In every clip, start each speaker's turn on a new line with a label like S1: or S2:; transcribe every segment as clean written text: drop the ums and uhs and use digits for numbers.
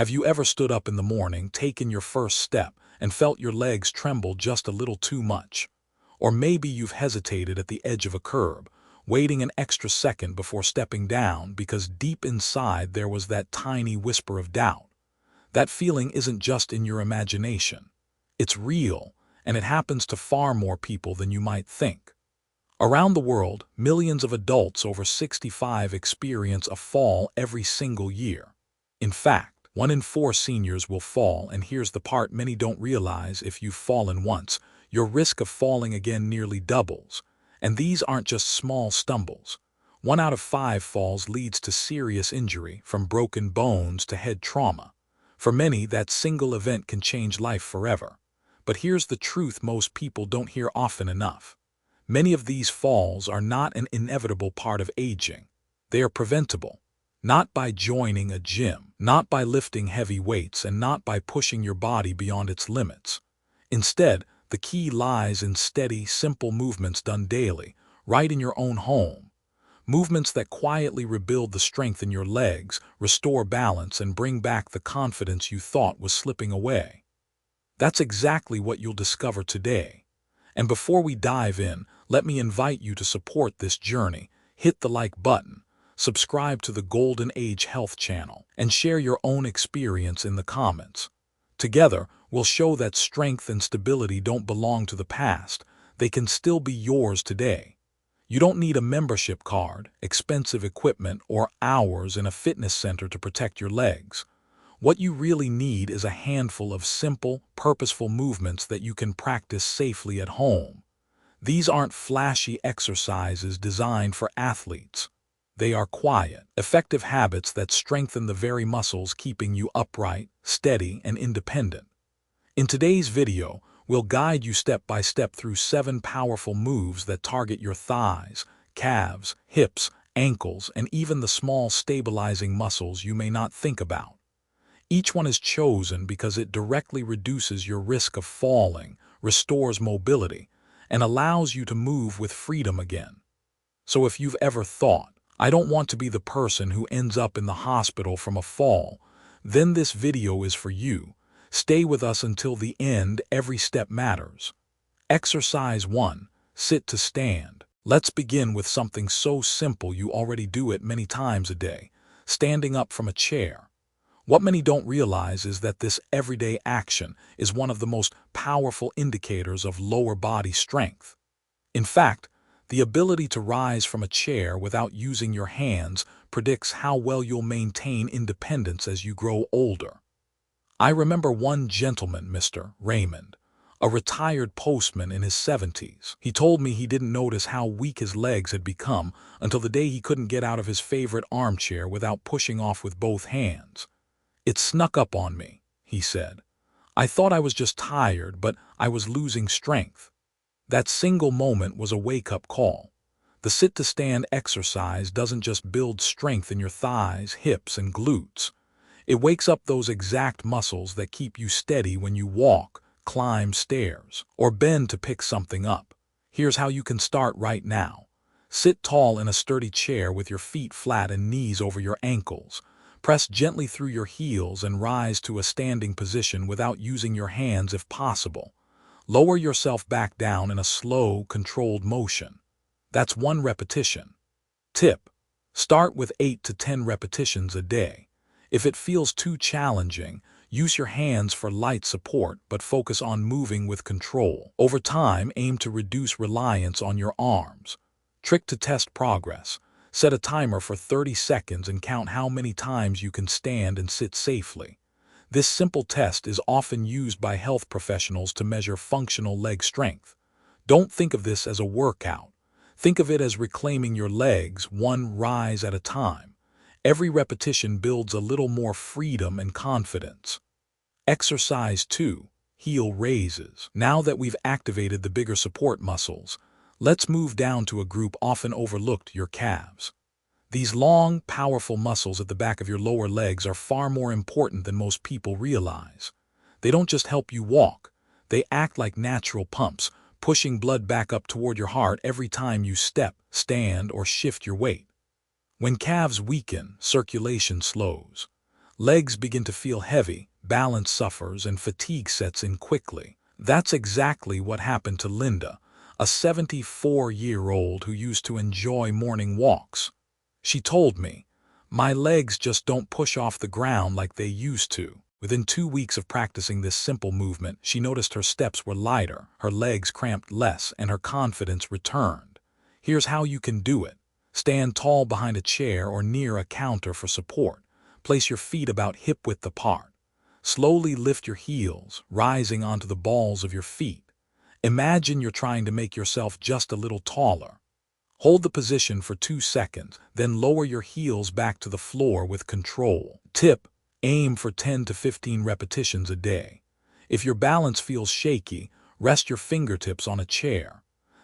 S1: Have you ever stood up in the morning, taken your first step, and felt your legs tremble just a little too much? Or maybe you've hesitated at the edge of a curb, waiting an extra second before stepping down because deep inside there was that tiny whisper of doubt. That feeling isn't just in your imagination. It's real, and it happens to far more people than you might think. Around the world, millions of adults over 65 experience a fall every single year. In fact, 1 in 4 seniors will fall, and here's the part many don't realize: if you've fallen once, your risk of falling again nearly doubles. And these aren't just small stumbles. 1 out of 5 falls leads to serious injury, from broken bones to head trauma. For many, that single event can change life forever. But here's the truth most people don't hear often enough. Many of these falls are not an inevitable part of aging. They are preventable. Not by joining a gym, not by lifting heavy weights, and not by pushing your body beyond its limits. Instead, the key lies in steady, simple movements done daily, right in your own home. Movements that quietly rebuild the strength in your legs, restore balance, and bring back the confidence you thought was slipping away. That's exactly what you'll discover today. And before we dive in, let me invite you to support this journey. Hit the like button, subscribe to the Golden Age Health channel, and share your own experience in the comments. Together, we'll show that strength and stability don't belong to the past. They can still be yours today. You don't need a membership card, expensive equipment, or hours in a fitness center to protect your legs. What you really need is a handful of simple, purposeful movements that you can practice safely at home. These aren't flashy exercises designed for athletes. They are quiet, effective habits that strengthen the very muscles keeping you upright, steady, and independent. In today's video, we'll guide you step by step through 7 powerful moves that target your thighs, calves, hips, ankles, and even the small stabilizing muscles you may not think about. Each one is chosen because it directly reduces your risk of falling, restores mobility, and allows you to move with freedom again. So if you've ever thought, "I don't want to be the person who ends up in the hospital from a fall," then this video is for you. Stay with us until the end. Every step matters. Exercise 1. Sit to stand. Let's begin with something so simple you already do it many times a day: standing up from a chair. What many don't realize is that this everyday action is one of the most powerful indicators of lower body strength. In fact, the ability to rise from a chair without using your hands predicts how well you'll maintain independence as you grow older. I remember one gentleman, Mr. Raymond, a retired postman in his 70s. He told me he didn't notice how weak his legs had become until the day he couldn't get out of his favorite armchair without pushing off with both hands. "It snuck up on me," he said. "I thought I was just tired, but I was losing strength." That single moment was a wake-up call. The sit-to-stand exercise doesn't just build strength in your thighs, hips, and glutes. It wakes up those exact muscles that keep you steady when you walk, climb stairs, or bend to pick something up. Here's how you can start right now. Sit tall in a sturdy chair with your feet flat and knees over your ankles. Press gently through your heels and rise to a standing position without using your hands if possible. Lower yourself back down in a slow, controlled motion. That's 1 repetition. Tip: start with 8 to 10 repetitions a day. If it feels too challenging, use your hands for light support, but focus on moving with control. Over time, aim to reduce reliance on your arms. Trick to test progress: set a timer for 30 seconds and count how many times you can stand and sit safely. This simple test is often used by health professionals to measure functional leg strength. Don't think of this as a workout. Think of it as reclaiming your legs, 1 rise at a time. Every repetition builds a little more freedom and confidence. Exercise 2. Heel raises. Now that we've activated the bigger support muscles, let's move down to a group often overlooked: your calves. These long, powerful muscles at the back of your lower legs are far more important than most people realize. They don't just help you walk. They act like natural pumps, pushing blood back up toward your heart every time you step, stand, or shift your weight. When calves weaken, circulation slows. Legs begin to feel heavy, balance suffers, and fatigue sets in quickly. That's exactly what happened to Linda, a 74-year-old who used to enjoy morning walks. She told me, "My legs just don't push off the ground like they used to." Within 2 weeks of practicing this simple movement, she noticed her steps were lighter, her legs cramped less, and her confidence returned. Here's how you can do it. Stand tall behind a chair or near a counter for support. Place your feet about hip-width apart. Slowly lift your heels, rising onto the balls of your feet. Imagine you're trying to make yourself just a little taller. Hold the position for 2 seconds, then lower your heels back to the floor with control. Tip: aim for 10 to 15 repetitions a day. If your balance feels shaky, rest your fingertips on a chair.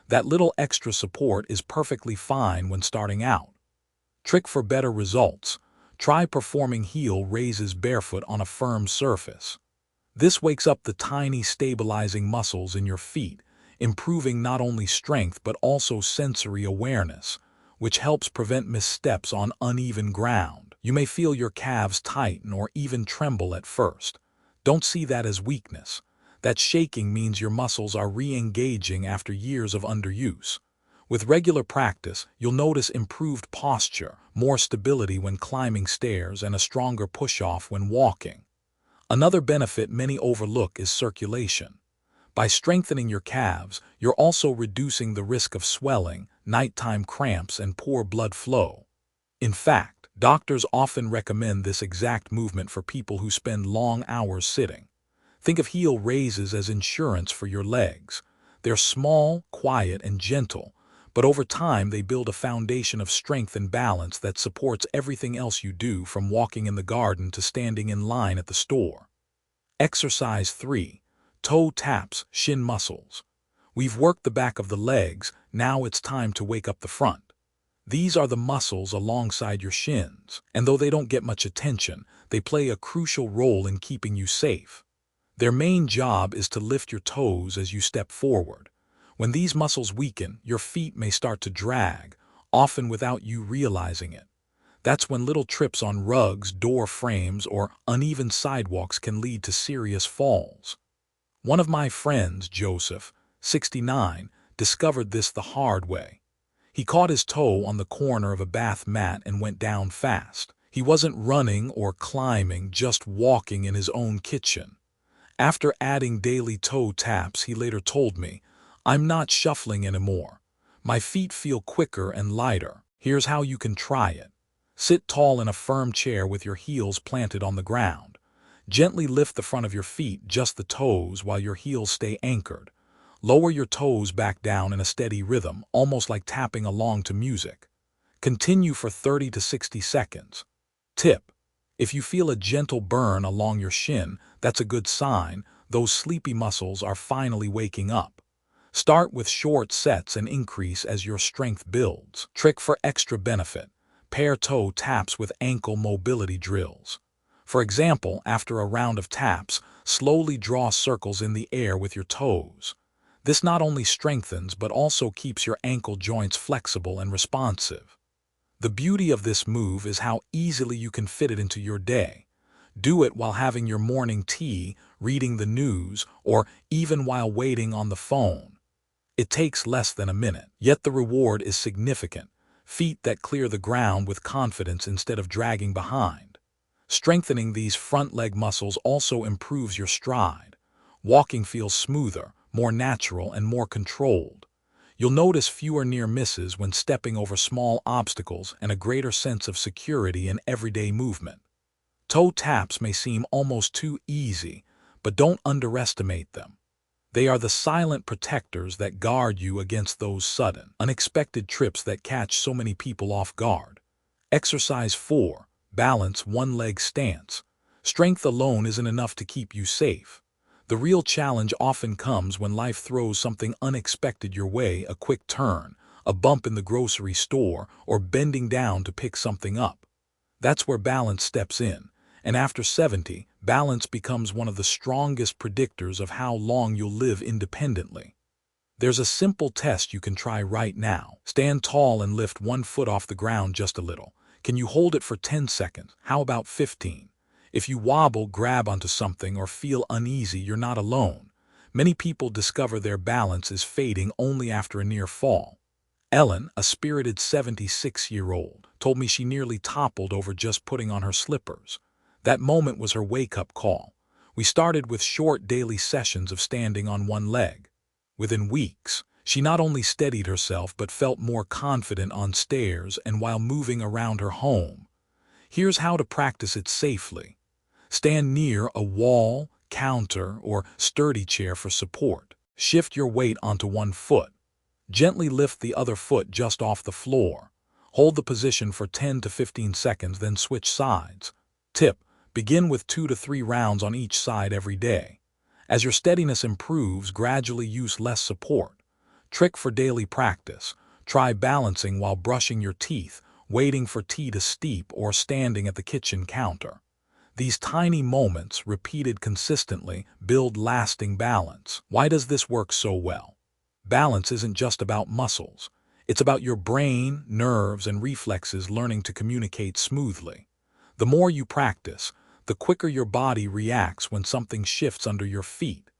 S1: That little extra support is perfectly fine when starting out. Trick for better results: try performing heel raises barefoot on a firm surface. This wakes up the tiny stabilizing muscles in your feet, improving not only strength but also sensory awareness, which helps prevent missteps on uneven ground. You may feel your calves tighten or even tremble at first. Don't see that as weakness. That shaking means your muscles are re-engaging after years of underuse. With regular practice, you'll notice improved posture, more stability when climbing stairs, and a stronger push-off when walking. Another benefit many overlook is circulation. By strengthening your calves, you're also reducing the risk of swelling, nighttime cramps, and poor blood flow. In fact, doctors often recommend this exact movement for people who spend long hours sitting. Think of heel raises as insurance for your legs. They're small, quiet, and gentle, but over time they build a foundation of strength and balance that supports everything else you do, from walking in the garden to standing in line at the store. Exercise 3. Toe taps, shin muscles. We've worked the back of the legs, now it's time to wake up the front. These are the muscles alongside your shins, and though they don't get much attention, they play a crucial role in keeping you safe. Their main job is to lift your toes as you step forward. When these muscles weaken, your feet may start to drag, often without you realizing it. That's when little trips on rugs, door frames, or uneven sidewalks can lead to serious falls. One of my friends, Joseph, 69, discovered this the hard way. He caught his toe on the corner of a bath mat and went down fast. He wasn't running or climbing, just walking in his own kitchen. After adding daily toe taps, he later told me, "I'm not shuffling anymore. My feet feel quicker and lighter." Here's how you can try it. Sit tall in a firm chair with your heels planted on the ground. Gently lift the front of your feet, just the toes, while your heels stay anchored. Lower your toes back down in a steady rhythm, almost like tapping along to music. Continue for 30 to 60 seconds. Tip: if you feel a gentle burn along your shin, that's a good sign. Those sleepy muscles are finally waking up. Start with short sets and increase as your strength builds. Trick for extra benefit: pair toe taps with ankle mobility drills. For example, after a round of taps, slowly draw circles in the air with your toes. This not only strengthens but also keeps your ankle joints flexible and responsive. The beauty of this move is how easily you can fit it into your day. Do it while having your morning tea, reading the news, or even while waiting on the phone. It takes less than a minute, yet the reward is significant. Feet that clear the ground with confidence instead of dragging behind. Strengthening these front leg muscles also improves your stride. Walking feels smoother, more natural, and more controlled. You'll notice fewer near misses when stepping over small obstacles and a greater sense of security in everyday movement. Toe taps may seem almost too easy, but don't underestimate them. They are the silent protectors that guard you against those sudden, unexpected trips that catch so many people off guard. Exercise 4. Balance one-leg stance. Strength alone isn't enough to keep you safe. The real challenge often comes when life throws something unexpected your way: a quick turn, a bump in the grocery store, or bending down to pick something up. That's where balance steps in, and after 70, balance becomes one of the strongest predictors of how long you'll live independently. There's a simple test you can try right now. Stand tall and lift one foot off the ground just a little. Can you hold it for 10 seconds? How about 15? If you wobble, grab onto something, or feel uneasy, you're not alone. Many people discover their balance is fading only after a near fall. Ellen, a spirited 76-year-old, told me she nearly toppled over just putting on her slippers. That moment was her wake-up call. We started with short daily sessions of standing on one leg. Within weeks, she not only steadied herself but felt more confident on stairs and while moving around her home. Here's how to practice it safely. Stand near a wall, counter, or sturdy chair for support. Shift your weight onto one foot. Gently lift the other foot just off the floor. Hold the position for 10 to 15 seconds, then switch sides. Tip: begin with 2 to 3 rounds on each side every day. As your steadiness improves, gradually use less support. Trick for daily practice: try balancing while brushing your teeth, waiting for tea to steep, or standing at the kitchen counter. These tiny moments, repeated consistently, build lasting balance. Why does this work so well? Balance isn't just about muscles. It's about your brain, nerves, and reflexes learning to communicate smoothly. The more you practice, the quicker your body reacts when something shifts under your feet.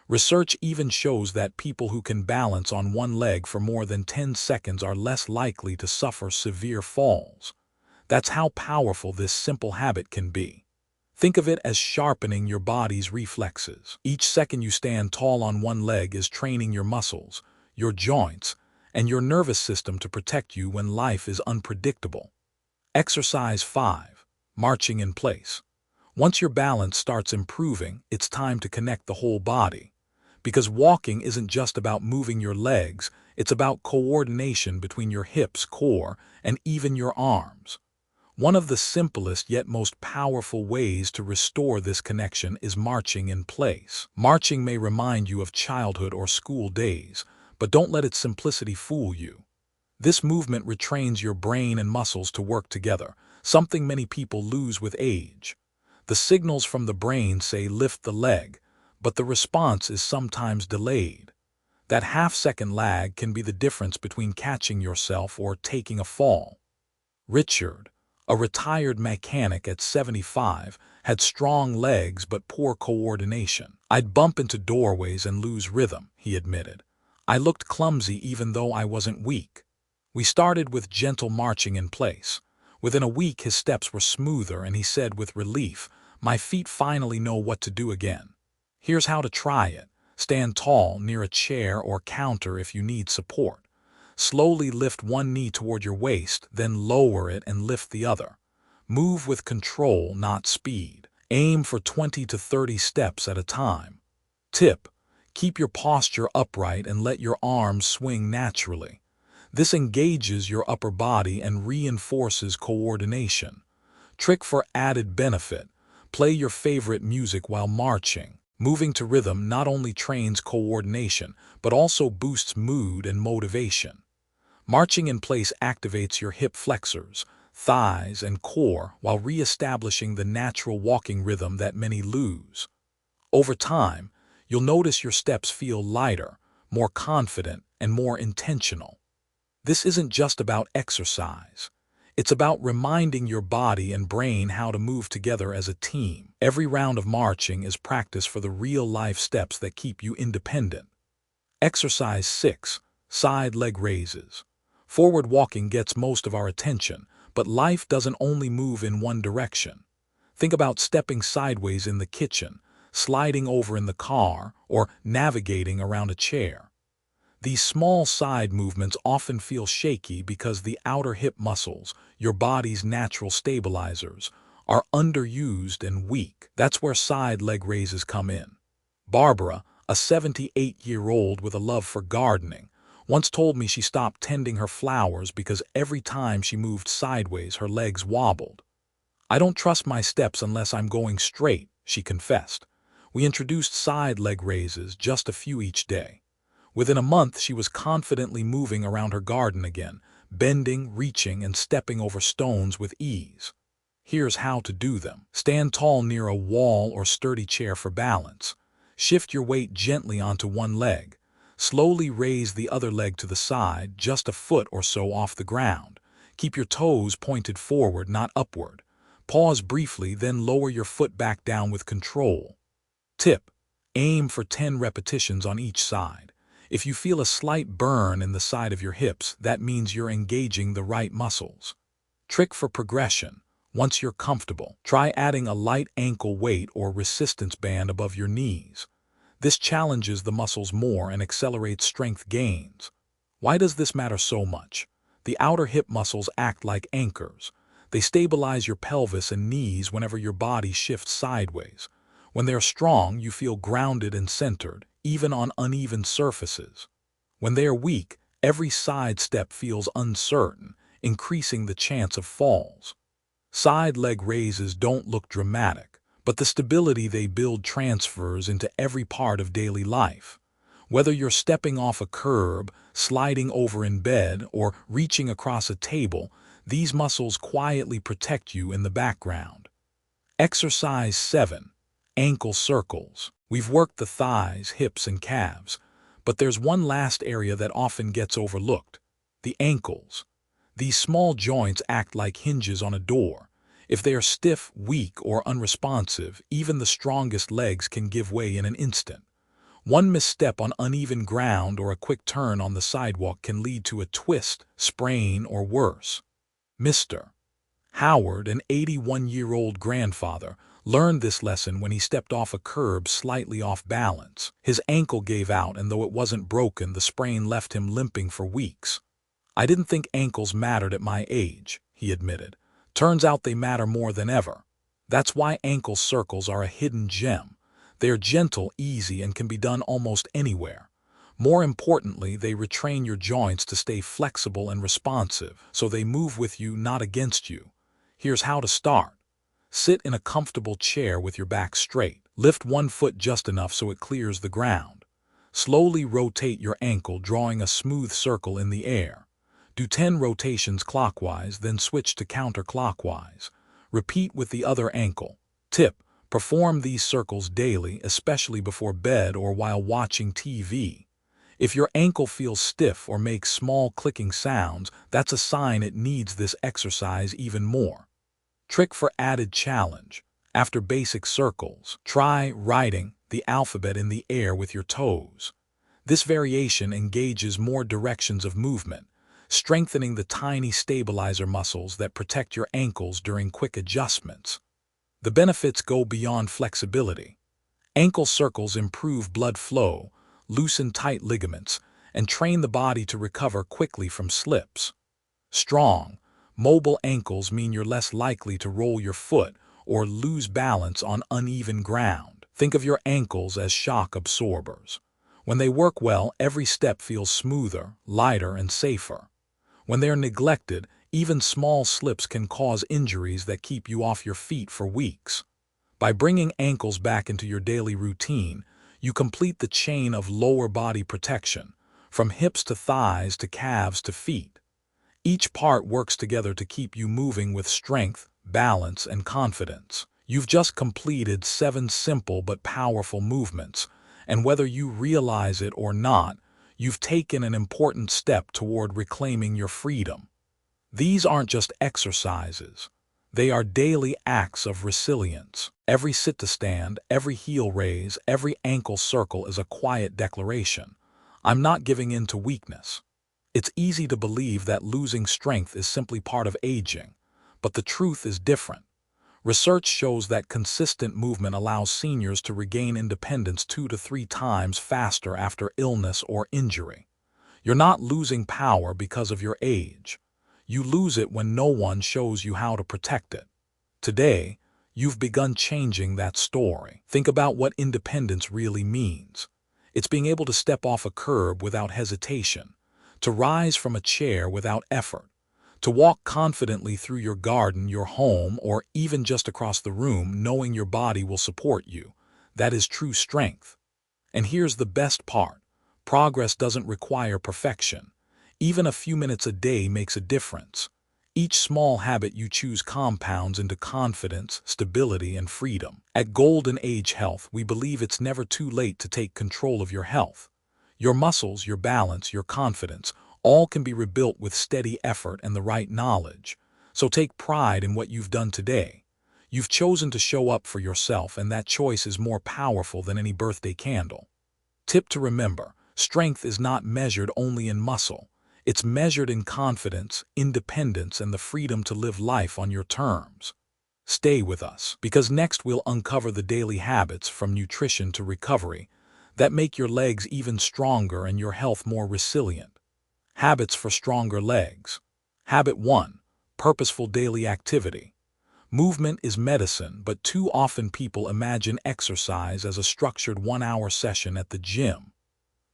S1: Research even shows that people who can balance on one leg for more than 10 seconds are less likely to suffer severe falls. That's how powerful this simple habit can be. Think of it as sharpening your body's reflexes. Each second you stand tall on one leg is training your muscles, your joints, and your nervous system to protect you when life is unpredictable. Exercise 5. Marching in place. Once your balance starts improving, it's time to connect the whole body. Because walking isn't just about moving your legs, it's about coordination between your hips, core, and even your arms. One of the simplest yet most powerful ways to restore this connection is marching in place. Marching may remind you of childhood or school days, but don't let its simplicity fool you. This movement retrains your brain and muscles to work together, something many people lose with age. The signals from the brain say lift the leg, but the response is sometimes delayed. That half-second lag can be the difference between catching yourself or taking a fall. Richard, a retired mechanic at 75, had strong legs but poor coordination. "I'd bump into doorways and lose rhythm," he admitted. "I looked clumsy even though I wasn't weak." We started with gentle marching in place. Within a week his steps were smoother and he said with relief, "My feet finally know what to do again." Here's how to try it. Stand tall near a chair or counter if you need support. Slowly lift one knee toward your waist, then lower it and lift the other. Move with control, not speed. Aim for 20 to 30 steps at a time. Tip: keep your posture upright and let your arms swing naturally. This engages your upper body and reinforces coordination. Trick for added benefit: play your favorite music while marching. Moving to rhythm not only trains coordination, but also boosts mood and motivation. Marching in place activates your hip flexors, thighs, and core while re-establishing the natural walking rhythm that many lose. Over time, you'll notice your steps feel lighter, more confident, and more intentional. This isn't just about exercise. It's about reminding your body and brain how to move together as a team. Every round of marching is practice for the real-life steps that keep you independent. Exercise 6. Side leg raises. Forward walking gets most of our attention, but life doesn't only move in one direction. Think about stepping sideways in the kitchen, sliding over in the car, or navigating around a chair. These small side movements often feel shaky because the outer hip muscles, your body's natural stabilizers, are underused and weak. That's where side leg raises come in. Barbara, a 78-year-old with a love for gardening, once told me she stopped tending her flowers because every time she moved sideways her legs wobbled. "I don't trust my steps unless I'm going straight," she confessed. We introduced side leg raises, just a few each day. Within a month she was confidently moving around her garden again, bending, reaching, and stepping over stones with ease. Here's how to do them. Stand tall near a wall or sturdy chair for balance. Shift your weight gently onto one leg. Slowly raise the other leg to the side, just a foot or so off the ground. Keep your toes pointed forward, not upward. Pause briefly, then lower your foot back down with control. Tip: aim for 10 repetitions on each side. If you feel a slight burn in the side of your hips, that means you're engaging the right muscles. Trick for progression: once you're comfortable, try adding a light ankle weight or resistance band above your knees. This challenges the muscles more and accelerates strength gains. Why does this matter so much? The outer hip muscles act like anchors. They stabilize your pelvis and knees whenever your body shifts sideways. When they're strong, you feel grounded and centered, even on uneven surfaces. When they are weak, every side step feels uncertain, increasing the chance of falls. Side leg raises don't look dramatic, but the stability they build transfers into every part of daily life. Whether you're stepping off a curb, sliding over in bed, or reaching across a table, these muscles quietly protect you in the background. Exercise 7. Ankle circles. We've worked the thighs, hips, and calves, but there's one last area that often gets overlooked: the ankles. These small joints act like hinges on a door. If they are stiff, weak, or unresponsive, even the strongest legs can give way in an instant. One misstep on uneven ground or a quick turn on the sidewalk can lead to a twist, sprain, or worse. Mr. Howard, an 81-year-old grandfather, learned this lesson when he stepped off a curb slightly off balance. His ankle gave out, and though it wasn't broken, the sprain left him limping for weeks. "I didn't think ankles mattered at my age," he admitted. "Turns out they matter more than ever." That's why ankle circles are a hidden gem. They are gentle, easy, and can be done almost anywhere. More importantly, they retrain your joints to stay flexible and responsive, so they move with you, not against you. Here's how to start. Sit in a comfortable chair with your back straight. Lift one foot just enough so it clears the ground. Slowly rotate your ankle, drawing a smooth circle in the air. Do 10 rotations clockwise, then switch to counterclockwise. Repeat with the other ankle. Tip: perform these circles daily, especially before bed or while watching TV. If your ankle feels stiff or makes small clicking sounds, that's a sign it needs this exercise even more. Trick for added challenge. After basic circles, try writing the alphabet in the air with your toes. This variation engages more directions of movement, strengthening the tiny stabilizer muscles that protect your ankles during quick adjustments. The benefits go beyond flexibility. Ankle circles improve blood flow, loosen tight ligaments, and train the body to recover quickly from slips. Strong, mobile ankles mean you're less likely to roll your foot or lose balance on uneven ground. Think of your ankles as shock absorbers. When they work well, every step feels smoother, lighter, and safer. When they are neglected, even small slips can cause injuries that keep you off your feet for weeks. By bringing ankles back into your daily routine, you complete the chain of lower body protection, from hips to thighs to calves to feet. Each part works together to keep you moving with strength, balance, and confidence. You've just completed 7 simple but powerful movements, and whether you realize it or not, you've taken an important step toward reclaiming your freedom. These aren't just exercises. They are daily acts of resilience. Every sit-to-stand, every heel raise, every ankle circle is a quiet declaration: I'm not giving in to weakness. It's easy to believe that losing strength is simply part of aging, but the truth is different. Research shows that consistent movement allows seniors to regain independence 2 to 3 times faster after illness or injury. You're not losing power because of your age. You lose it when no one shows you how to protect it. Today, you've begun changing that story. Think about what independence really means. It's being able to step off a curb without hesitation, to rise from a chair without effort, to walk confidently through your garden, your home, or even just across the room, knowing your body will support you. That is true strength. And here's the best part: progress doesn't require perfection. Even a few minutes a day makes a difference. Each small habit you choose compounds into confidence, stability, and freedom. At Golden Age Health, we believe it's never too late to take control of your health. Your muscles, your balance, your confidence, all can be rebuilt with steady effort and the right knowledge. So take pride in what you've done today. You've chosen to show up for yourself, and that choice is more powerful than any birthday candle. Tip to remember: strength is not measured only in muscle. It's measured in confidence, independence, and the freedom to live life on your terms. Stay with us, because next we'll uncover the daily habits, from nutrition to recovery, that make your legs even stronger and your health more resilient. Habits for stronger legs. Habit 1. Purposeful daily activity. Movement is medicine, but too often people imagine exercise as a structured 1-hour session at the gym.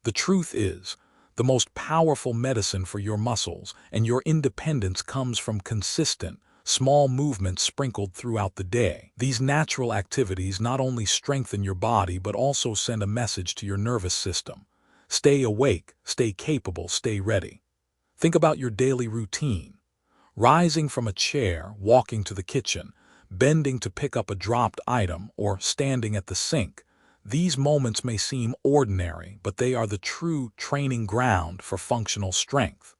S1: The truth is, the most powerful medicine for your muscles and your independence comes from consistent, small movements sprinkled throughout the day. These natural activities not only strengthen your body but also send a message to your nervous system. Stay awake, stay capable, stay ready. Think about your daily routine. Rising from a chair, walking to the kitchen, bending to pick up a dropped item, or standing at the sink. These moments may seem ordinary, but they are the true training ground for functional strength.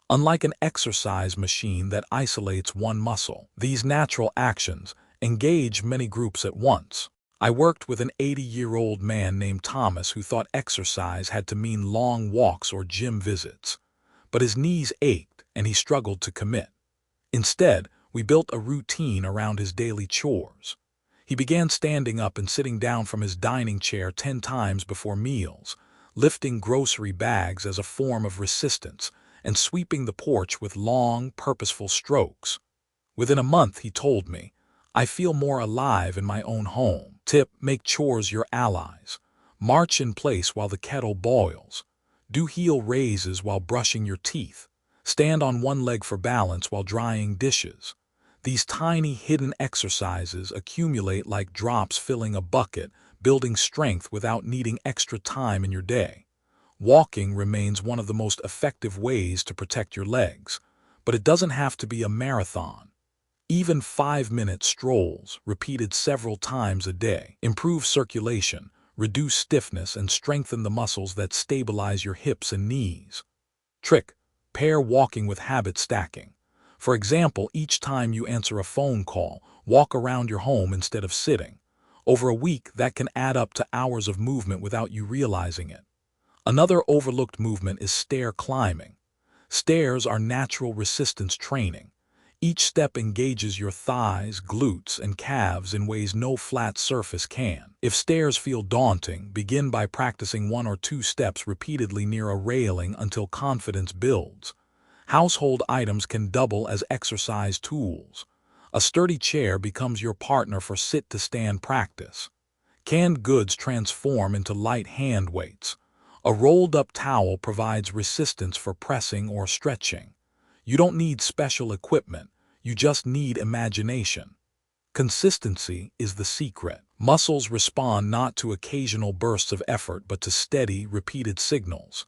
S1: Unlike an exercise machine that isolates one muscle, these natural actions engage many groups at once. I worked with an 80-year-old man named Thomas who thought exercise had to mean long walks or gym visits. But his knees ached and he struggled to commit. Instead, we built a routine around his daily chores. He began standing up and sitting down from his dining chair 10 times before meals, lifting grocery bags as a form of resistance, and sweeping the porch with long, purposeful strokes. Within a month, he told me, "I feel more alive in my own home." Tip: make chores your allies. March in place while the kettle boils. Do heel raises while brushing your teeth. Stand on one leg for balance while drying dishes. These tiny hidden exercises accumulate like drops filling a bucket, building strength without needing extra time in your day. Walking remains one of the most effective ways to protect your legs, but it doesn't have to be a marathon. Even 5-minute strolls, repeated several times a day, improve circulation, reduce stiffness, and strengthen the muscles that stabilize your hips and knees. Trick: pair walking with habit stacking. For example, each time you answer a phone call, walk around your home instead of sitting. Over a week, that can add up to hours of movement without you realizing it. Another overlooked movement is stair climbing. Stairs are natural resistance training. Each step engages your thighs, glutes, and calves in ways no flat surface can. If stairs feel daunting, begin by practicing 1 or 2 steps repeatedly near a railing until confidence builds. Household items can double as exercise tools. A sturdy chair becomes your partner for sit-to-stand practice. Canned goods transform into light hand weights. A rolled-up towel provides resistance for pressing or stretching. You don't need special equipment, you just need imagination. Consistency is the secret. Muscles respond not to occasional bursts of effort but to steady, repeated signals.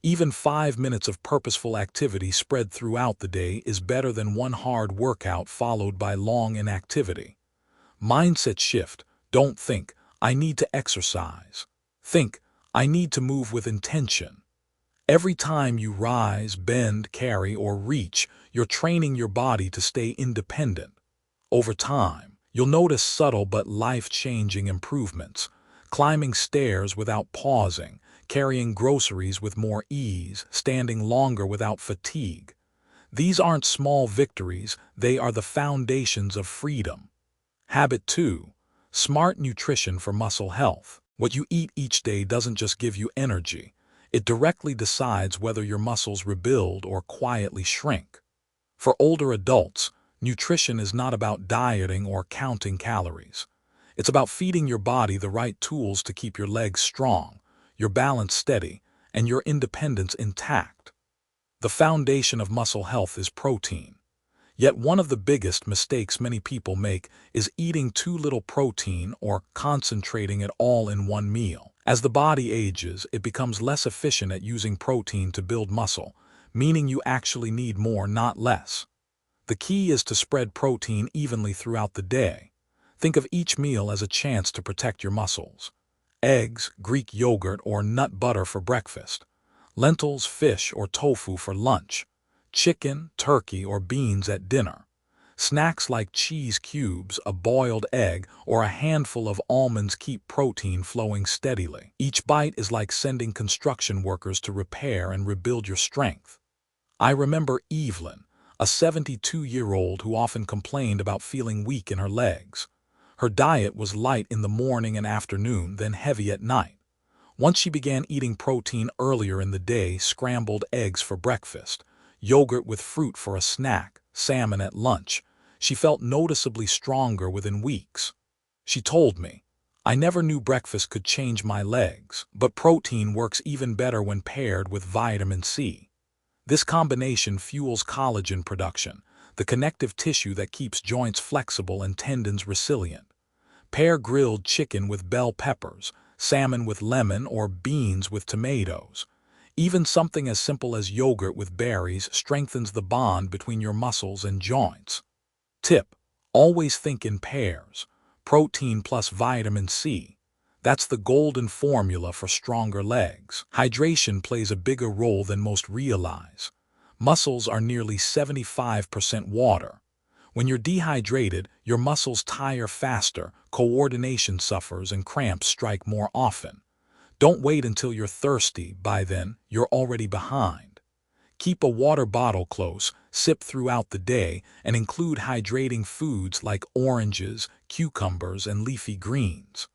S1: Even 5 minutes of purposeful activity spread throughout the day is better than one hard workout followed by long inactivity. Mindset shift: don't think, "I need to exercise." Think, "I need to move with intention." Every time you rise, bend, carry, or reach, you're training your body to stay independent. Over time, you'll notice subtle but life-changing improvements. Climbing stairs without pausing, carrying groceries with more ease, standing longer without fatigue. These aren't small victories, they are the foundations of freedom. Habit 2. Smart nutrition for muscle health. What you eat each day doesn't just give you energy. It directly decides whether your muscles rebuild or quietly shrink. For older adults, nutrition is not about dieting or counting calories. It's about feeding your body the right tools to keep your legs strong, your balance steady, and your independence intact. The foundation of muscle health is protein. Yet one of the biggest mistakes many people make is eating too little protein or concentrating it all in one meal. As the body ages, it becomes less efficient at using protein to build muscle, meaning you actually need more, not less. The key is to spread protein evenly throughout the day. Think of each meal as a chance to protect your muscles. Eggs, Greek yogurt, or nut butter for breakfast. Lentils, fish, or tofu for lunch. Chicken, turkey, or beans at dinner. Snacks like cheese cubes, a boiled egg, or a handful of almonds keep protein flowing steadily. Each bite is like sending construction workers to repair and rebuild your strength. I remember Evelyn, a 72-year-old who often complained about feeling weak in her legs. Her diet was light in the morning and afternoon, then heavy at night. Once she began eating protein earlier in the day, scrambled eggs for breakfast, yogurt with fruit for a snack, salmon at lunch, she felt noticeably stronger within weeks. She told me, "I never knew breakfast could change my legs, but protein works even better when paired with vitamin C. This combination fuels collagen production, the connective tissue that keeps joints flexible and tendons resilient. Pair grilled chicken with bell peppers, salmon with lemon, or beans with tomatoes. Even something as simple as yogurt with berries strengthens the bond between your muscles and joints." Tip: always think in pairs. Protein plus vitamin C. That's the golden formula for stronger legs. Hydration plays a bigger role than most realize. Muscles are nearly 75% water. When you're dehydrated, your muscles tire faster, coordination suffers, and cramps strike more often. Don't wait until you're thirsty. By then, you're already behind. Keep a water bottle close, sip throughout the day, and include hydrating foods like oranges, cucumbers, and leafy greens.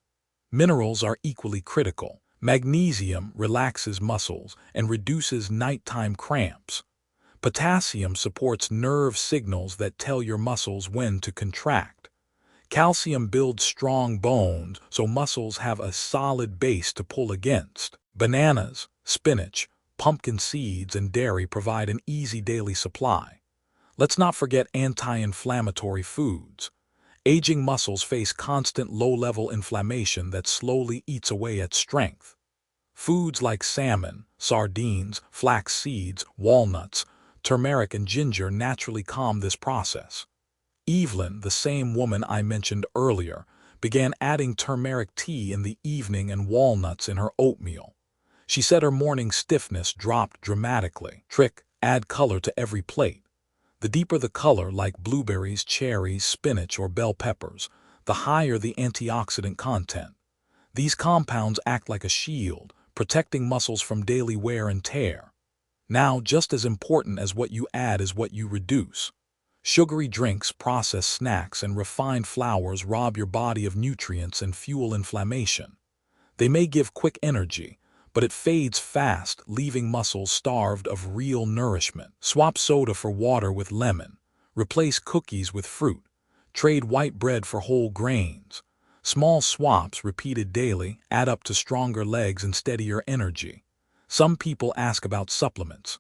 S1: Minerals are equally critical. Magnesium relaxes muscles and reduces nighttime cramps. Potassium supports nerve signals that tell your muscles when to contract. Calcium builds strong bones so muscles have a solid base to pull against. Bananas, spinach, pumpkin seeds, and dairy provide an easy daily supply. Let's not forget anti-inflammatory foods. Aging muscles face constant low-level inflammation that slowly eats away at strength. Foods like salmon, sardines, flax seeds, walnuts, turmeric, and ginger naturally calm this process. Evelyn, the same woman I mentioned earlier, began adding turmeric tea in the evening and walnuts in her oatmeal. She said her morning stiffness dropped dramatically. Trick: add color to every plate. The deeper the color, like blueberries, cherries, spinach, or bell peppers, the higher the antioxidant content. These compounds act like a shield, protecting muscles from daily wear and tear. Now, just as important as what you add is what you reduce. Sugary drinks, processed snacks, and refined flours rob your body of nutrients and fuel inflammation. They may give quick energy, but it fades fast, leaving muscles starved of real nourishment. Swap soda for water with lemon. Replace cookies with fruit. Trade white bread for whole grains. Small swaps repeated daily add up to stronger legs and steadier energy. Some people ask about supplements.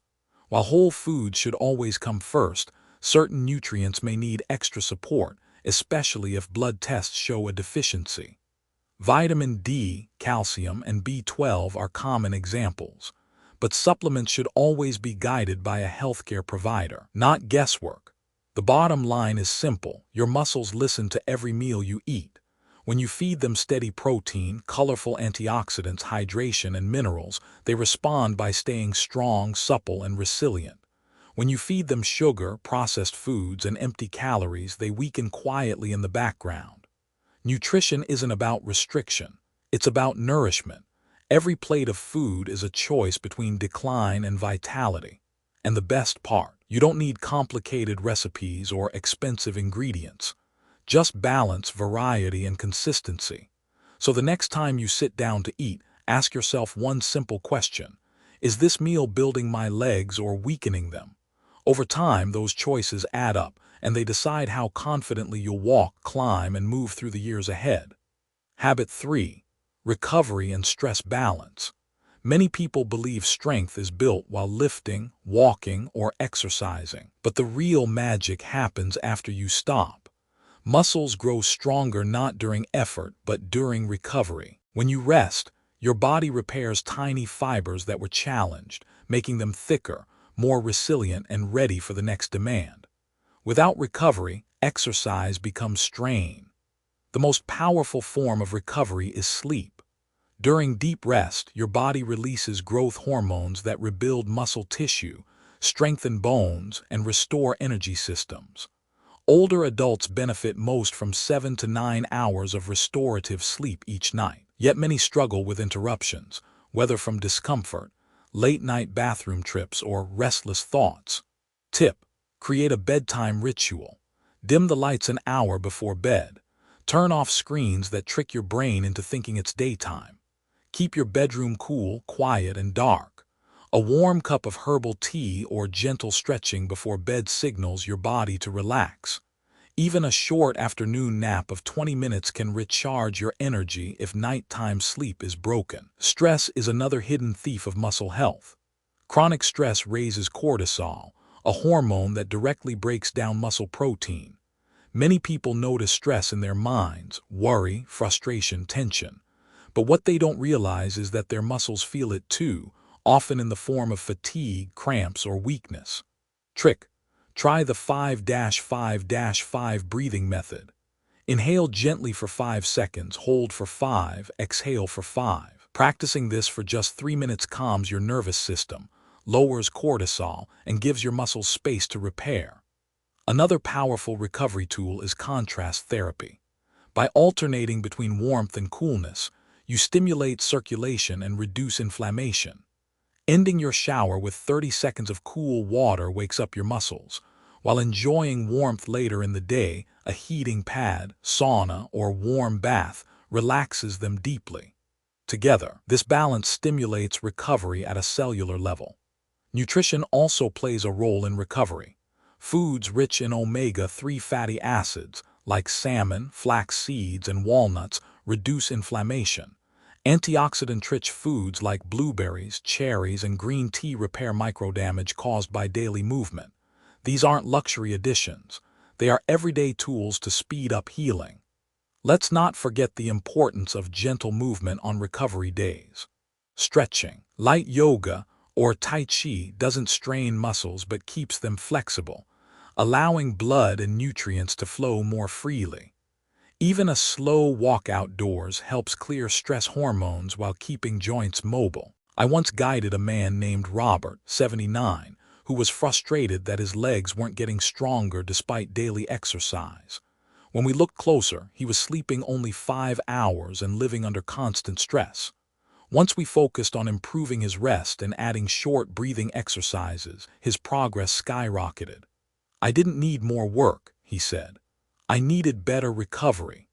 S1: While whole foods should always come first, certain nutrients may need extra support, especially if blood tests show a deficiency. Vitamin D, calcium, and B12 are common examples, but supplements should always be guided by a healthcare provider, not guesswork. The bottom line is simple: your muscles listen to every meal you eat. When you feed them steady protein, colorful antioxidants, hydration, and minerals, they respond by staying strong, supple, and resilient. When you feed them sugar, processed foods, and empty calories, they weaken quietly in the background. Nutrition isn't about restriction, it's about nourishment. Every plate of food is a choice between decline and vitality. And the best part, you don't need complicated recipes or expensive ingredients. Just balance, variety, and consistency. So the next time you sit down to eat, ask yourself one simple question: is this meal building my legs or weakening them? Over time, those choices add up, and they decide how confidently you'll walk, climb, and move through the years ahead. Habit 3. Recovery and stress balance. Many people believe strength is built while lifting, walking, or exercising, but the real magic happens after you stop. Muscles grow stronger not during effort, but during recovery. When you rest, your body repairs tiny fibers that were challenged, making them thicker, more resilient, and ready for the next demand. Without recovery, exercise becomes strain. The most powerful form of recovery is sleep. During deep rest, your body releases growth hormones that rebuild muscle tissue, strengthen bones, and restore energy systems. Older adults benefit most from 7 to 9 hours of restorative sleep each night, yet many struggle with interruptions, whether from discomfort, late-night bathroom trips, or restless thoughts. Tip: create a bedtime ritual. Dim the lights an hour before bed. Turn off screens that trick your brain into thinking it's daytime. Keep your bedroom cool, quiet, and dark. A warm cup of herbal tea or gentle stretching before bed signals your body to relax. Even a short afternoon nap of 20 minutes can recharge your energy if nighttime sleep is broken. Stress is another hidden thief of muscle health. Chronic stress raises cortisol, a hormone that directly breaks down muscle protein. Many people notice stress in their minds, worry, frustration, tension. But what they don't realize is that their muscles feel it too, often in the form of fatigue, cramps, or weakness. Trick: try the 5-5-5 breathing method. Inhale gently for 5 seconds, hold for 5, exhale for 5. Practicing this for just 3 minutes calms your nervous system, lowers cortisol, and gives your muscles space to repair. Another powerful recovery tool is contrast therapy. By alternating between warmth and coolness, you stimulate circulation and reduce inflammation. Ending your shower with 30 seconds of cool water wakes up your muscles, while enjoying warmth later in the day, a heating pad, sauna, or warm bath relaxes them deeply. Together, this balance stimulates recovery at a cellular level. Nutrition also plays a role in recovery. Foods rich in omega-3 fatty acids, like salmon, flax seeds, and walnuts, reduce inflammation. Antioxidant-rich foods like blueberries, cherries, and green tea repair microdamage caused by daily movement. These aren't luxury additions. They are everyday tools to speed up healing. Let's not forget the importance of gentle movement on recovery days. Stretching. Light yoga or Tai Chi doesn't strain muscles but keeps them flexible, allowing blood and nutrients to flow more freely. Even a slow walk outdoors helps clear stress hormones while keeping joints mobile. I once guided a man named Robert, 79, who was frustrated that his legs weren't getting stronger despite daily exercise. When we looked closer, he was sleeping only 5 hours and living under constant stress. Once we focused on improving his rest and adding short breathing exercises, his progress skyrocketed. "I didn't need more work," he said. "I needed better recovery."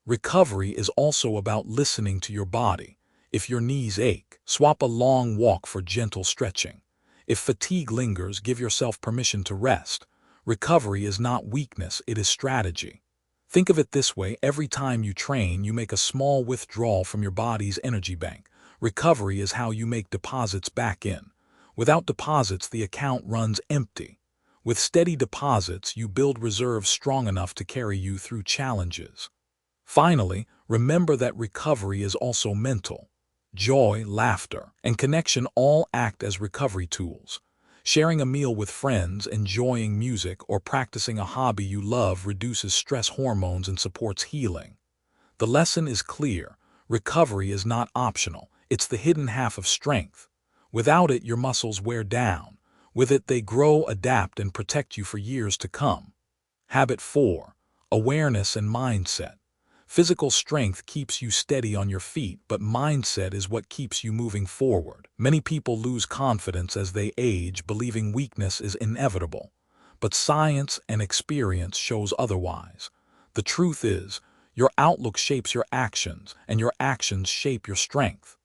S1: Recovery is also about listening to your body. If your knees ache, swap a long walk for gentle stretching. If fatigue lingers, give yourself permission to rest. Recovery is not weakness, it is strategy. Think of it this way: every time you train, you make a small withdrawal from your body's energy bank. Recovery is how you make deposits back in. Without deposits, the account runs empty. With steady deposits, you build reserves strong enough to carry you through challenges. Finally, remember that recovery is also mental. Joy, laughter, and connection all act as recovery tools. Sharing a meal with friends, enjoying music, or practicing a hobby you love reduces stress hormones and supports healing. The lesson is clear: recovery is not optional, it's the hidden half of strength. Without it, your muscles wear down. With it, they grow, adapt, and protect you for years to come. Habit 4. Awareness and mindset. Physical strength keeps you steady on your feet, but mindset is what keeps you moving forward. Many people lose confidence as they age, believing weakness is inevitable. But science and experience shows otherwise. The truth is, your outlook shapes your actions, and your actions shape your strength.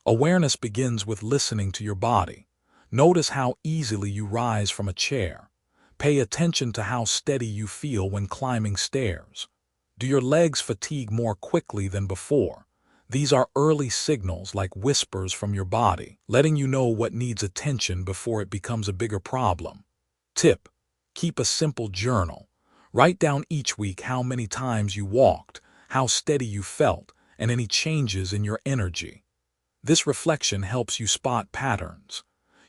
S1: Awareness begins with listening to your body. Notice how easily you rise from a chair. Pay attention to how steady you feel when climbing stairs. Do your legs fatigue more quickly than before? These are early signals, like whispers from your body, letting you know what needs attention before it becomes a bigger problem. Tip: keep a simple journal. Write down each week how many times you walked, how steady you felt, and any changes in your energy. This reflection helps you spot patterns.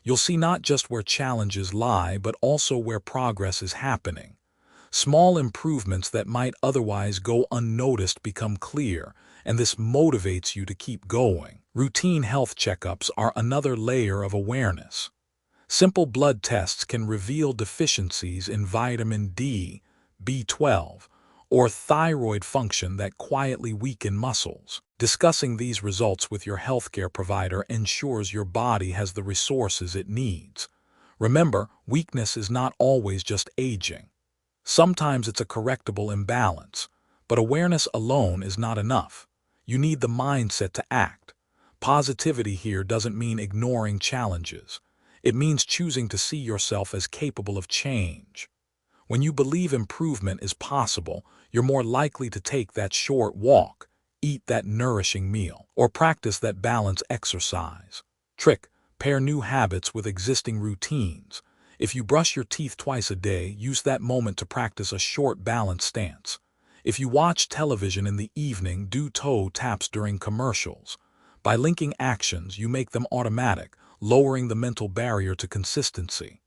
S1: You'll see not just where challenges lie, but also where progress is happening. Small improvements that might otherwise go unnoticed become clear, and this motivates you to keep going. Routine health checkups are another layer of awareness. Simple blood tests can reveal deficiencies in vitamin D, B12, or thyroid function that quietly weaken muscles. Discussing these results with your healthcare provider ensures your body has the resources it needs. Remember, weakness is not always just aging. Sometimes it's a correctable imbalance, but awareness alone is not enough. You need the mindset to act. Positivity here doesn't mean ignoring challenges. It means choosing to see yourself as capable of change. When you believe improvement is possible, you're more likely to take that short walk, eat that nourishing meal, or practice that balanced exercise. Trick: pair new habits with existing routines. If you brush your teeth twice a day, use that moment to practice a short balanced stance. If you watch television in the evening, do toe taps during commercials. By linking actions, you make them automatic, lowering the mental barrier to consistency.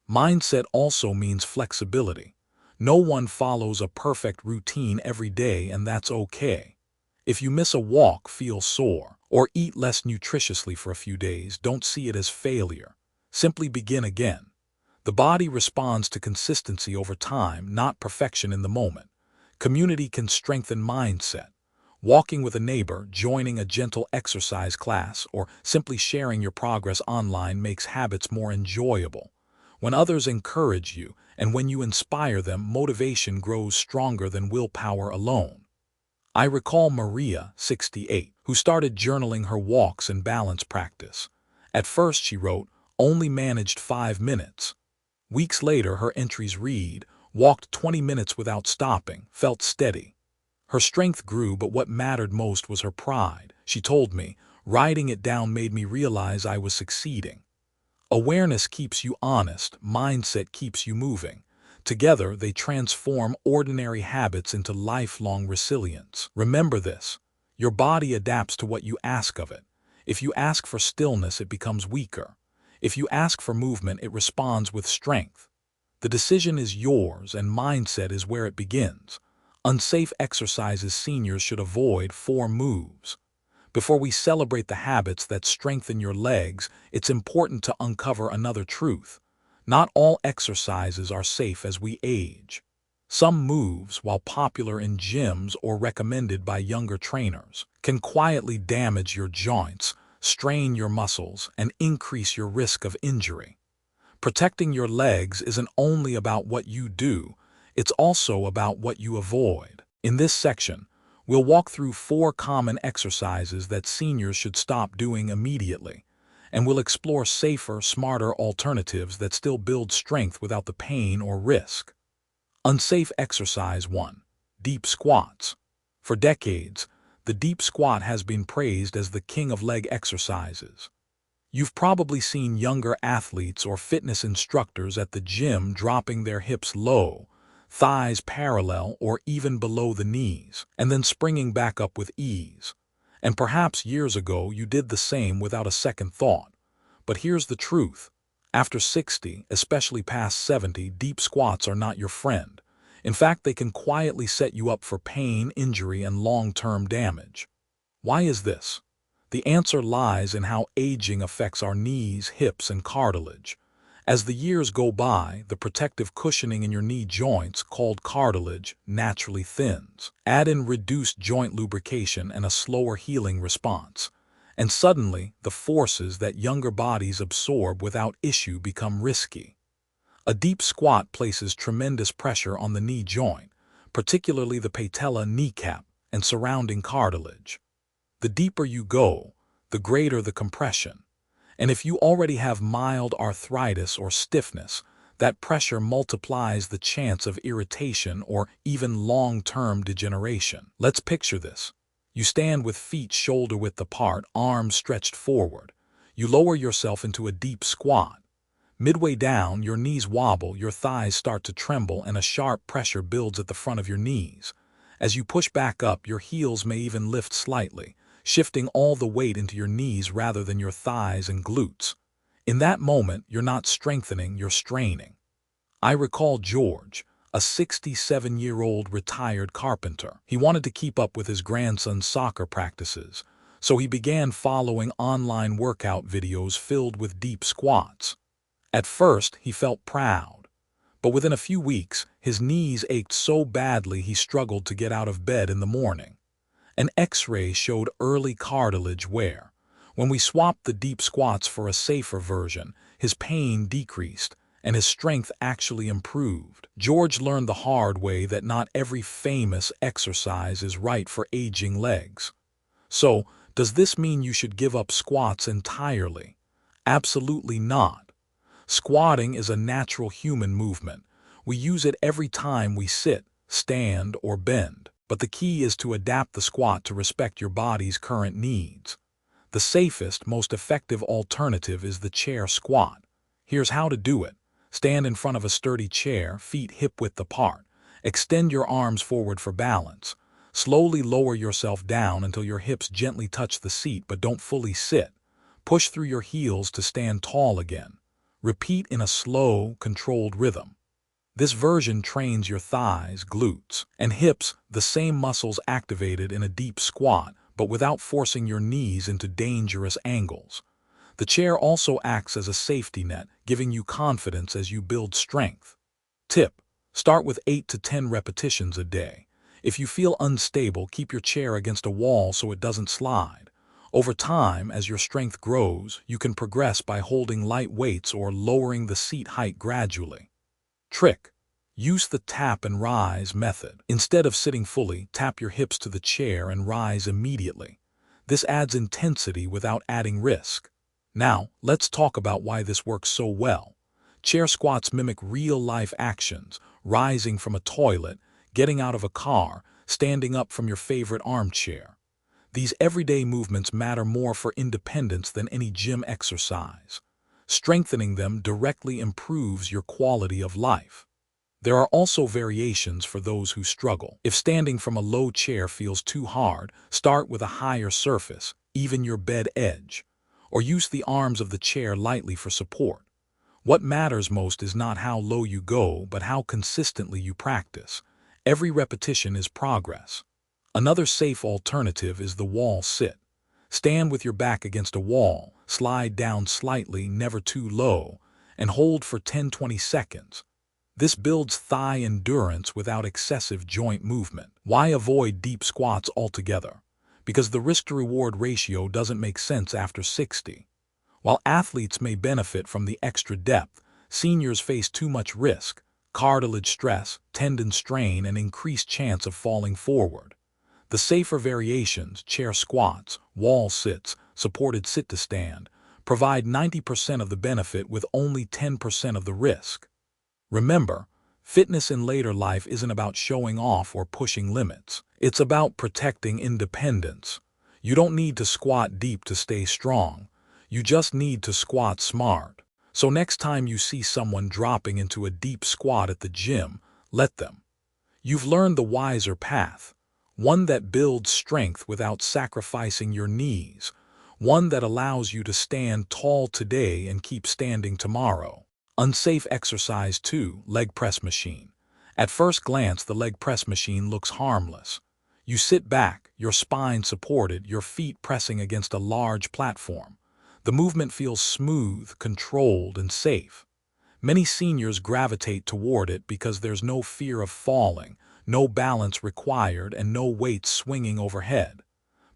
S1: Mindset also means flexibility. No one follows a perfect routine every day, and that's okay. If you miss a walk, feel sore, or eat less nutritiously for a few days, don't see it as failure. Simply begin again. The body responds to consistency over time, not perfection in the moment. Community can strengthen mindset. Walking with a neighbor, joining a gentle exercise class, or simply sharing your progress online makes habits more enjoyable. When others encourage you, and when you inspire them, motivation grows stronger than willpower alone. I recall Maria, 68, who started journaling her walks and balance practice. At first, she wrote, only managed 5 minutes. Weeks later, her entries read, walked 20 minutes without stopping, felt steady. Her strength grew, but what mattered most was her pride. She told me, writing it down made me realize I was succeeding. Awareness keeps you honest, mindset keeps you moving. Together, they transform ordinary habits into lifelong resilience. Remember this: your body adapts to what you ask of it. If you ask for stillness, it becomes weaker. If you ask for movement, it responds with strength. The decision is yours, and mindset is where it begins. Unsafe exercises seniors should avoid: 4 moves. Before we celebrate the habits that strengthen your legs, it's important to uncover another truth. Not all exercises are safe as we age. Some moves, while popular in gyms or recommended by younger trainers, can quietly damage your joints, strain your muscles, and increase your risk of injury. Protecting your legs isn't only about what you do, it's also about what you avoid. In this section, we'll walk through 4 common exercises that seniors should stop doing immediately, and we'll explore safer, smarter alternatives that still build strength without the pain or risk. Unsafe exercise 1. Deep squats. For decades, the deep squat has been praised as the king of leg exercises. You've probably seen younger athletes or fitness instructors at the gym dropping their hips low, thighs parallel or even below the knees, and then springing back up with ease. And perhaps years ago you did the same without a second thought. But here's the truth: after 60, especially past 70, deep squats are not your friend. In fact, they can quietly set you up for pain, injury, and long-term damage. Why is this? The answer lies in how aging affects our knees, hips, and cartilage. As the years go by, the protective cushioning in your knee joints, called cartilage, naturally thins. Add in reduced joint lubrication and a slower healing response, and suddenly the forces that younger bodies absorb without issue become risky. A deep squat places tremendous pressure on the knee joint, particularly the patella, kneecap, and surrounding cartilage. The deeper you go, the greater the compression. And if you already have mild arthritis or stiffness, that pressure multiplies the chance of irritation or even long-term degeneration. Let's picture this. You stand with feet shoulder-width apart, arms stretched forward. You lower yourself into a deep squat. Midway down, your knees wobble, your thighs start to tremble, and a sharp pressure builds at the front of your knees. As you push back up, your heels may even lift slightly, shifting all the weight into your knees rather than your thighs and glutes. In that moment, you're not strengthening, you're straining. I recall George, a 67-year-old retired carpenter. He wanted to keep up with his grandson's soccer practices, so he began following online workout videos filled with deep squats. At first, he felt proud, But within a few weeks, his knees ached so badly he struggled to get out of bed in the morning. An X-ray showed early cartilage wear. When we swapped the deep squats for a safer version, his pain decreased, and his strength actually improved. George learned the hard way that not every famous exercise is right for aging legs. So, does this mean you should give up squats entirely? Absolutely not. Squatting is a natural human movement. We use it every time we sit, stand, or bend. But the key is to adapt the squat to respect your body's current needs. The safest, most effective alternative is the chair squat. Here's how to do it. Stand in front of a sturdy chair, feet hip-width apart. Extend your arms forward for balance. Slowly lower yourself down until your hips gently touch the seat but don't fully sit. Push through your heels to stand tall again. Repeat in a slow, controlled rhythm. This version trains your thighs, glutes, and hips, the same muscles activated in a deep squat, but without forcing your knees into dangerous angles. The chair also acts as a safety net, giving you confidence as you build strength. Tip: start with 8 to 10 repetitions a day. If you feel unstable, keep your chair against a wall so it doesn't slide. Over time, as your strength grows, you can progress by holding light weights or lowering the seat height gradually. Trick: use the tap and rise method. Instead of sitting fully, tap your hips to the chair and rise immediately. This adds intensity without adding risk. Now, let's talk about why this works so well. Chair squats mimic real-life actions: rising from a toilet, getting out of a car, standing up from your favorite armchair. These everyday movements matter more for independence than any gym exercise. Strengthening them directly improves your quality of life. There are also variations for those who struggle. If standing from a low chair feels too hard, start with a higher surface, even your bed edge, or use the arms of the chair lightly for support. What matters most is not how low you go, but how consistently you practice. Every repetition is progress. Another safe alternative is the wall sit. Stand with your back against a wall, slide down slightly, never too low, and hold for 10-20 seconds. This builds thigh endurance without excessive joint movement. Why avoid deep squats altogether? Because the risk-to-reward ratio doesn't make sense after 60. While athletes may benefit from the extra depth, seniors face too much risk: cartilage stress, tendon strain, and increased chance of falling forward. The safer variations, chair squats, wall sits, supported sit-to-stand, provide 90% of the benefit with only 10% of the risk. Remember, fitness in later life isn't about showing off or pushing limits. It's about protecting independence. You don't need to squat deep to stay strong. You just need to squat smart. So next time you see someone dropping into a deep squat at the gym, let them. You've learned the wiser path. One that builds strength without sacrificing your knees. One that allows you to stand tall today and keep standing tomorrow. Unsafe exercise 2, leg press machine. At first glance, the leg press machine looks harmless. You sit back, your spine supported, your feet pressing against a large platform. The movement feels smooth, controlled, and safe. Many seniors gravitate toward it because there's no fear of falling, no balance required, and no weight swinging overhead.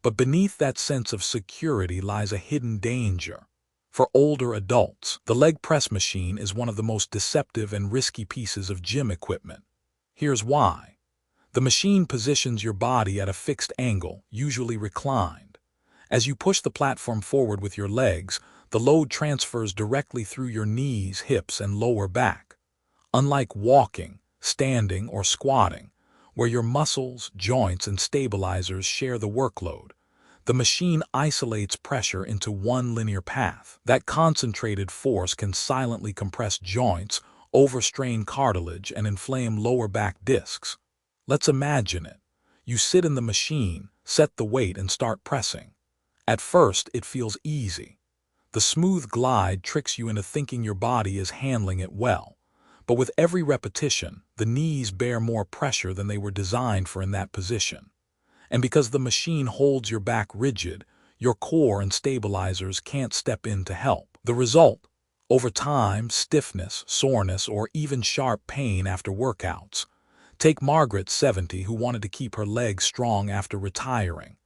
S1: But beneath that sense of security lies a hidden danger. For older adults, the leg press machine is one of the most deceptive and risky pieces of gym equipment. Here's why. The machine positions your body at a fixed angle, usually reclined. As you push the platform forward with your legs, the load transfers directly through your knees, hips, and lower back. Unlike walking, standing, or squatting, where your muscles, joints, and stabilizers share the workload, the machine isolates pressure into one linear path. That concentrated force can silently compress joints, overstrain cartilage, and inflame lower back discs. Let's imagine it. You sit in the machine, set the weight, and start pressing. At first, it feels easy. The smooth glide tricks you into thinking your body is handling it well. But with every repetition, the knees bear more pressure than they were designed for in that position. And because the machine holds your back rigid, your core and stabilizers can't step in to help. The result? Over time, stiffness, soreness, or even sharp pain after workouts. Take Margaret, 70, who wanted to keep her legs strong after retiring.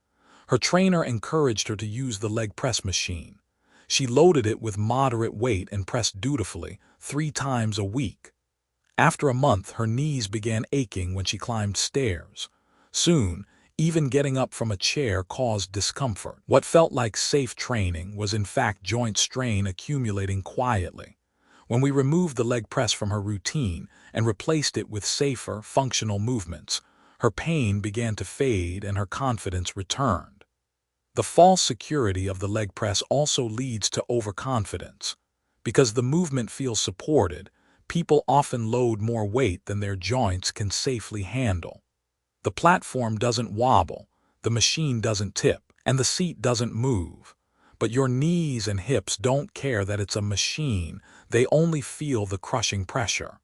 S1: Her trainer encouraged her to use the leg press machine. She loaded it with moderate weight and pressed dutifully 3 times a week. After a month, her knees began aching when she climbed stairs. Soon, even getting up from a chair caused discomfort. What felt like safe training was in fact joint strain accumulating quietly. When we removed the leg press from her routine and replaced it with safer, functional movements, her pain began to fade and her confidence returned. The false security of the leg press also leads to overconfidence. Because the movement feels supported, people often load more weight than their joints can safely handle. The platform doesn't wobble, the machine doesn't tip, and the seat doesn't move. But your knees and hips don't care that it's a machine, they only feel the crushing pressure.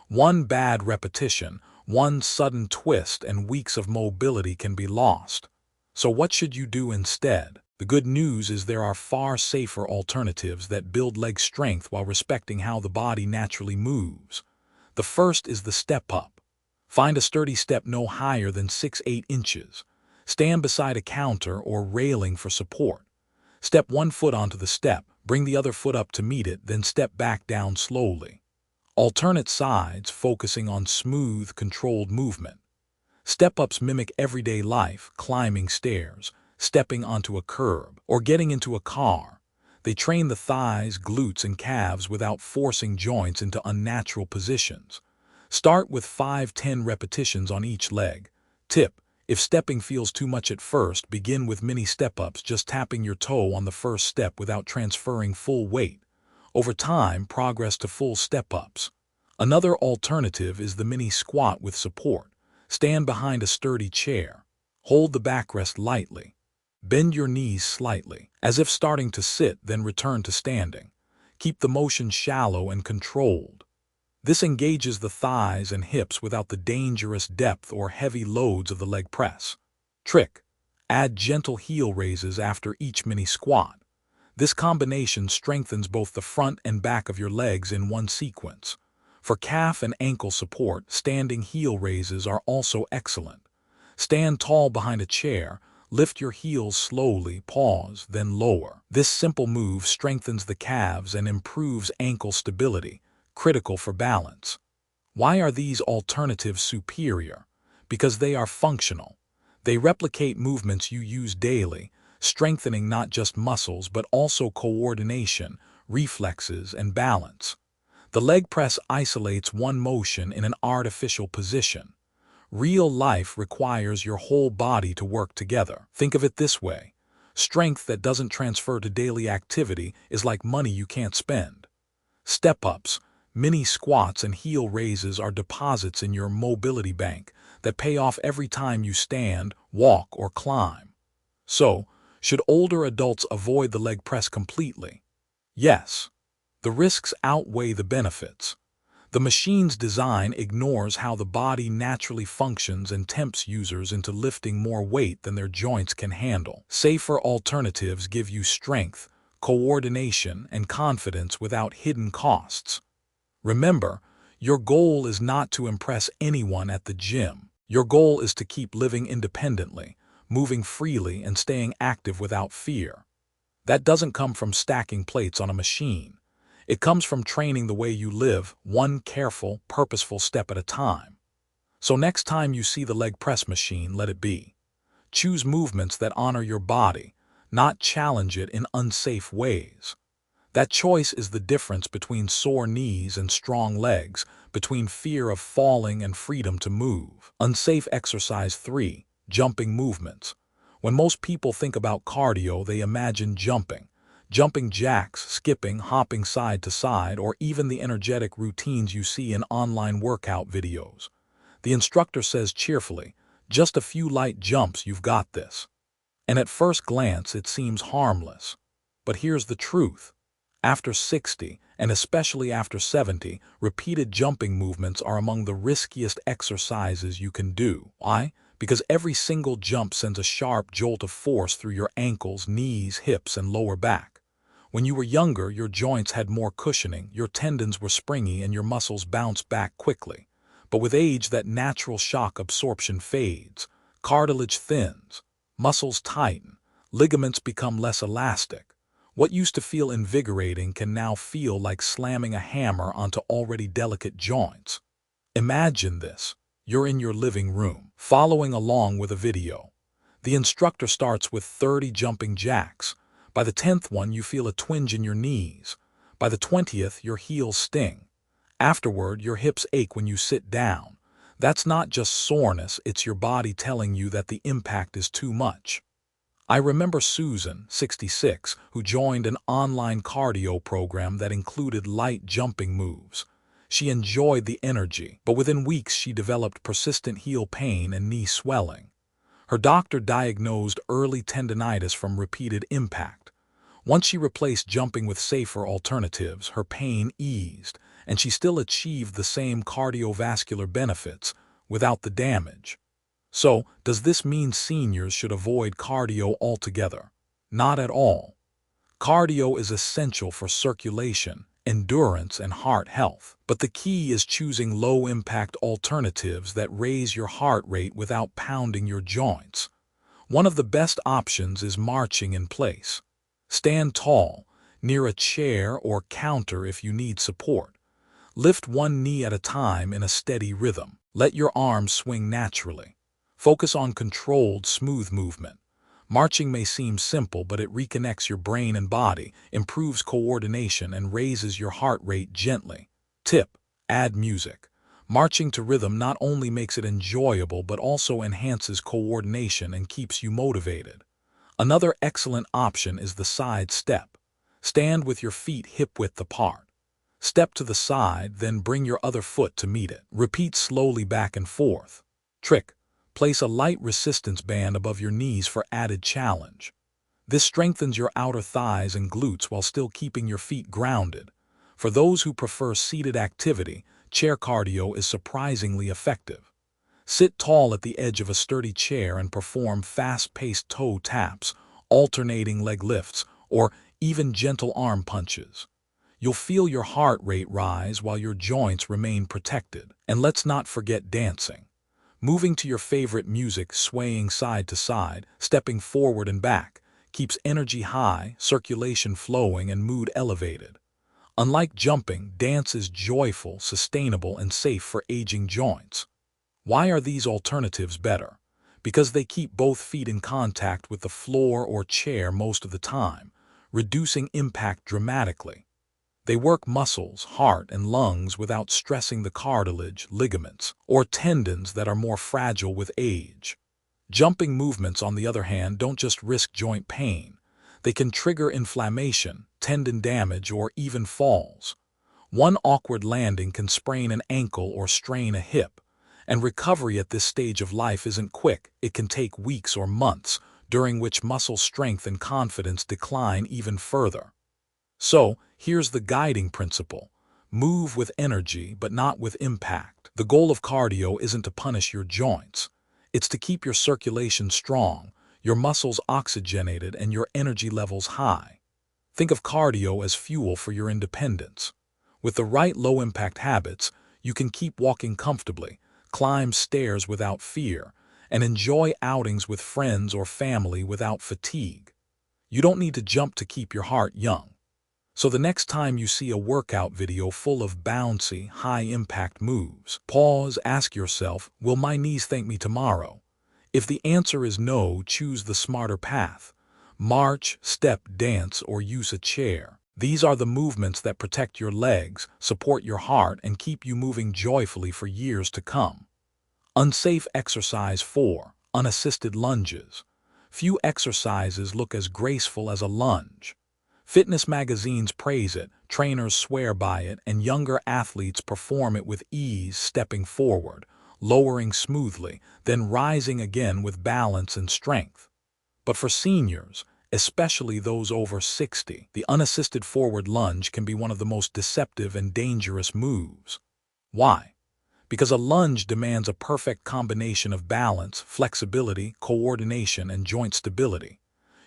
S1: One bad repetition, one sudden twist, and weeks of mobility can be lost. So what should you do instead? The good news is there are far safer alternatives that build leg strength while respecting how the body naturally moves. The first is the step-up. Find a sturdy step no higher than 6–8 inches. Stand beside a counter or railing for support. Step one foot onto the step, bring the other foot up to meet it, then step back down slowly. Alternate sides, focusing on smooth, controlled movement. Step-ups mimic everyday life, climbing stairs, stepping onto a curb, or getting into a car. They train the thighs, glutes, and calves without forcing joints into unnatural positions. Start with 5–10 repetitions on each leg. Tip: if stepping feels too much at first, begin with mini step-ups, just tapping your toe on the first step without transferring full weight. Over time, progress to full step-ups. Another alternative is the mini squat with support. Stand behind a sturdy chair. Hold the backrest lightly. Bend your knees slightly, as if starting to sit, then return to standing. Keep the motion shallow and controlled. This engages the thighs and hips without the dangerous depth or heavy loads of the leg press. Trick: add gentle heel raises after each mini squat. This combination strengthens both the front and back of your legs in one sequence. For calf and ankle support, standing heel raises are also excellent. Stand tall behind a chair, lift your heels slowly, pause, then lower. This simple move strengthens the calves and improves ankle stability, critical for balance. Why are these alternatives superior? Because they are functional. They replicate movements you use daily, strengthening not just muscles but also coordination, reflexes, and balance. The leg press isolates one motion in an artificial position. Real life requires your whole body to work together. Think of it this way: strength that doesn't transfer to daily activity is like money you can't spend. Step-ups, mini squats, and heel raises are deposits in your mobility bank that pay off every time you stand, walk, or climb. So, should older adults avoid the leg press completely? Yes. The risks outweigh the benefits. The machine's design ignores how the body naturally functions and tempts users into lifting more weight than their joints can handle. Safer alternatives give you strength, coordination, and confidence without hidden costs. Remember, your goal is not to impress anyone at the gym. Your goal is to keep living independently, moving freely, and staying active without fear. That doesn't come from stacking plates on a machine. It comes from training the way you live, one careful, purposeful step at a time. So next time you see the leg press machine, let it be. Choose movements that honor your body, not challenge it in unsafe ways. That choice is the difference between sore knees and strong legs, between fear of falling and freedom to move. Unsafe exercise 3, jumping movements. When most people think about cardio, they imagine jumping jacks, skipping, hopping side to side, or even the energetic routines you see in online workout videos. The instructor says cheerfully, "Just a few light jumps, you've got this." And at first glance, it seems harmless. But here's the truth. After 60, and especially after 70, repeated jumping movements are among the riskiest exercises you can do. Why? Because every single jump sends a sharp jolt of force through your ankles, knees, hips, and lower back. When you were younger, your joints had more cushioning, your tendons were springy, and your muscles bounced back quickly. But with age, that natural shock absorption fades, cartilage thins, muscles tighten, ligaments become less elastic. What used to feel invigorating can now feel like slamming a hammer onto already delicate joints. Imagine this. You're in your living room, following along with a video. The instructor starts with 30 jumping jacks. By the 10th one, you feel a twinge in your knees. By the 20th, your heels sting. Afterward, your hips ache when you sit down. That's not just soreness, it's your body telling you that the impact is too much. I remember Susan, 66, who joined an online cardio program that included light jumping moves. She enjoyed the energy, but within weeks she developed persistent heel pain and knee swelling. Her doctor diagnosed early tendinitis from repeated impact. Once she replaced jumping with safer alternatives, her pain eased, and she still achieved the same cardiovascular benefits without the damage. So, does this mean seniors should avoid cardio altogether? Not at all. Cardio is essential for circulation, endurance, and heart health. But the key is choosing low-impact alternatives that raise your heart rate without pounding your joints. One of the best options is marching in place. Stand tall, near a chair or counter if you need support. Lift one knee at a time in a steady rhythm. Let your arms swing naturally. Focus on controlled, smooth movement. Marching may seem simple, but it reconnects your brain and body, improves coordination, and raises your heart rate gently. Tip: add music. Marching to rhythm not only makes it enjoyable, but also enhances coordination and keeps you motivated. Another excellent option is the side step. Stand with your feet hip-width apart. Step to the side, then bring your other foot to meet it. Repeat slowly back and forth. Trick: place a light resistance band above your knees for added challenge. This strengthens your outer thighs and glutes while still keeping your feet grounded. For those who prefer seated activity, chair cardio is surprisingly effective. Sit tall at the edge of a sturdy chair and perform fast-paced toe taps, alternating leg lifts, or even gentle arm punches. You'll feel your heart rate rise while your joints remain protected. And let's not forget dancing. Moving to your favorite music, swaying side to side, stepping forward and back, keeps energy high, circulation flowing, and mood elevated. Unlike jumping, dance is joyful, sustainable, and safe for aging joints. Why are these alternatives better? Because they keep both feet in contact with the floor or chair most of the time, reducing impact dramatically. They work muscles, heart, and lungs without stressing the cartilage, ligaments, or tendons that are more fragile with age. Jumping movements, on the other hand, don't just risk joint pain. They can trigger inflammation, tendon damage, or even falls. One awkward landing can sprain an ankle or strain a hip. And recovery at this stage of life isn't quick. It can take weeks or months, during which muscle strength and confidence decline even further. So, here's the guiding principle. Move with energy, but not with impact. The goal of cardio isn't to punish your joints. It's to keep your circulation strong, your muscles oxygenated, and your energy levels high. Think of cardio as fuel for your independence. With the right low-impact habits, you can keep walking comfortably, climb stairs without fear, and enjoy outings with friends or family without fatigue. You don't need to jump to keep your heart young. So the next time you see a workout video full of bouncy, high-impact moves, pause, ask yourself, will my knees thank me tomorrow? If the answer is no, choose the smarter path. March, step, dance, or use a chair. These are the movements that protect your legs, support your heart, and keep you moving joyfully for years to come. Unsafe exercise 4. Unassisted lunges. Few exercises look as graceful as a lunge. Fitness magazines praise it, trainers swear by it, and younger athletes perform it with ease, stepping forward, lowering smoothly, then rising again with balance and strength. But for seniors, especially those over 60, the unassisted forward lunge can be one of the most deceptive and dangerous moves. Why? Because a lunge demands a perfect combination of balance, flexibility, coordination, and joint stability.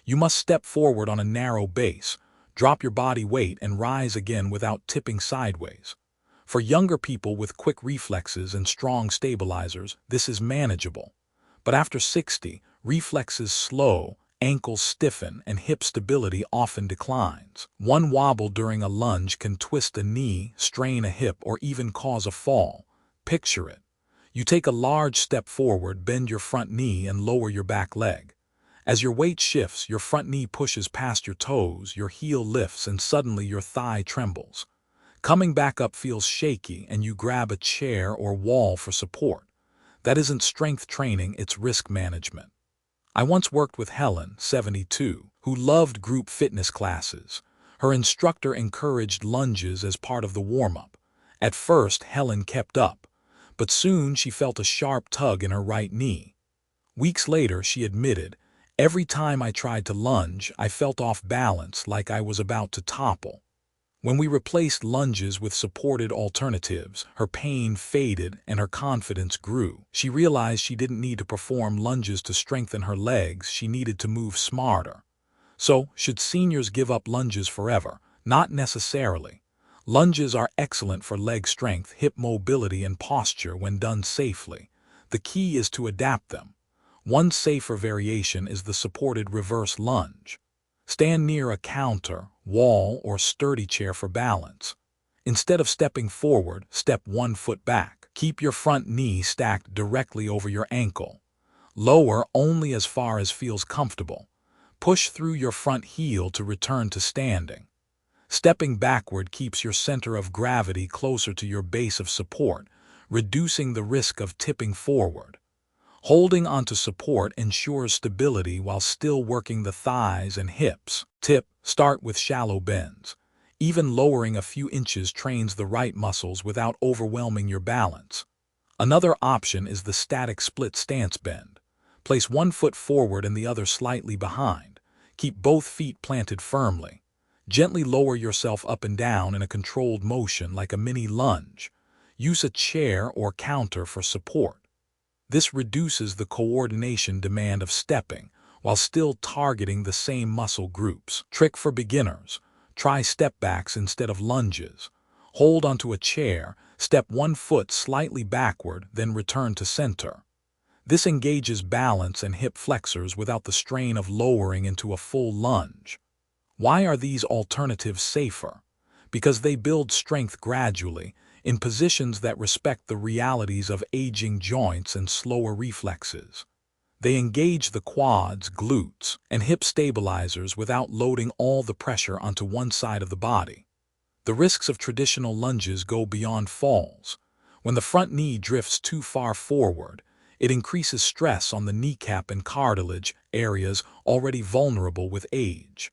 S1: You must step forward on a narrow base, Drop your body weight and rise again without tipping sideways. For younger people with quick reflexes and strong stabilizers, this is manageable. But after 60, reflexes slow, ankles stiffen, and hip stability often declines. One wobble during a lunge can twist a knee, strain a hip, or even cause a fall. Picture it. You take a large step forward, bend your front knee, and lower your back leg. As your weight shifts, your front knee pushes past your toes, your heel lifts, and suddenly your thigh trembles. Coming back up feels shaky, and you grab a chair or wall for support. That isn't strength training, it's risk management. I once worked with Helen, 72, who loved group fitness classes. Her instructor encouraged lunges as part of the warm-up. At first, Helen kept up, but soon she felt a sharp tug in her right knee. Weeks later, she admitted, "Every time I tried to lunge, I felt off balance, like I was about to topple." When we replaced lunges with supported alternatives, her pain faded and her confidence grew. She realized she didn't need to perform lunges to strengthen her legs, she needed to move smarter. So, should seniors give up lunges forever? Not necessarily. Lunges are excellent for leg strength, hip mobility, and posture when done safely. The key is to adapt them. One safer variation is the supported reverse lunge. Stand near a counter, wall, or sturdy chair for balance. Instead of stepping forward, step 1 foot back. Keep your front knee stacked directly over your ankle. Lower only as far as feels comfortable. Push through your front heel to return to standing. Stepping backward keeps your center of gravity closer to your base of support, reducing the risk of tipping forward. Holding onto support ensures stability while still working the thighs and hips. Tip: start with shallow bends. Even lowering a few inches trains the right muscles without overwhelming your balance. Another option is the static split stance bend. Place one foot forward and the other slightly behind. Keep both feet planted firmly. Gently lower yourself up and down in a controlled motion like a mini lunge. Use a chair or counter for support. This reduces the coordination demand of stepping, while still targeting the same muscle groups. Trick for beginners: try step backs instead of lunges. Hold onto a chair, step 1 foot slightly backward, then return to center. This engages balance and hip flexors without the strain of lowering into a full lunge. Why are these alternatives safer? Because they build strength gradually, in positions that respect the realities of aging joints and slower reflexes. They engage the quads, glutes, and hip stabilizers without loading all the pressure onto one side of the body. The risks of traditional lunges go beyond falls. When the front knee drifts too far forward, it increases stress on the kneecap and cartilage, areas already vulnerable with age.